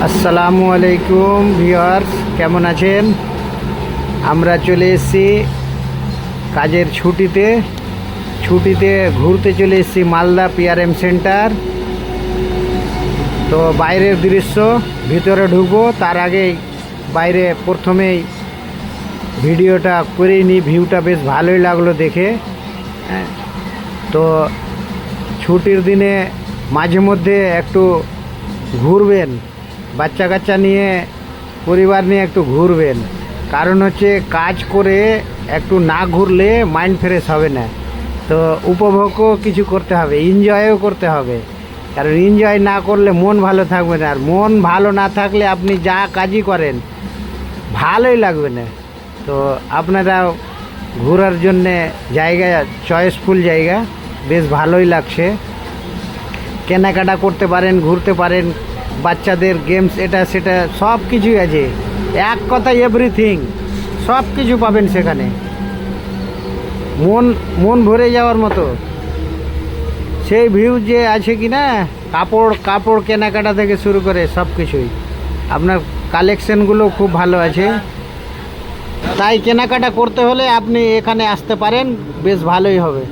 আসসালামু আলাইকুম ভিউয়ার্স, কেমন আছেন? আমরা চলে এসেছি কাজের ছুটিতে ঘুরতে চলে এসেছি মালদা পিআরএম সেন্টার। তো বাইরের দৃশ্য, ভিতরে ঢুকবো তার আগেই বাইরে প্রথমেই ভিডিওটা করেই নিই। ভিউটা বেশ ভালোই লাগলো দেখে। হ্যাঁ, তো ছুটির দিনে মাঝে মধ্যে একটু ঘুরবেন, বাচ্চা কাচ্চা নিয়ে, পরিবার নিয়ে একটু ঘুরবেন। কারণ হচ্ছে কাজ করে একটু না ঘুরলে মাইন্ড ফ্রেশ হবে না। তো উপভোগও কিছু করতে হবে, এনজয়ও করতে হবে। কারণ এনজয় না করলে মন ভালো থাকবে না, আর মন ভালো না থাকলে আপনি যা কাজই করেন ভালোই লাগবে না। তো আপনারা ঘোরার জন্যে জায়গা, চয়েসফুল জায়গা, বেশ ভালোই লাগছে। কেনাকাটা করতে পারেন, ঘুরতে পারেন, বাচ্চাদের গেমস এটা সেটা সব কিছুই আছে। এক কথা এভরিথিং, সব কিছু পাবেন সেখানে। মন ভরে যাওয়ার মতো সেই ভিউ যে আছে কি না। কাপড় কেনাকাটা থেকে শুরু করে সব কিছুই, আপনার কালেকশনগুলো খুব ভালো আছে। তাই কেনাকাটা করতে হলে আপনি এখানে আসতে পারেন, বেশ ভালোই হবে।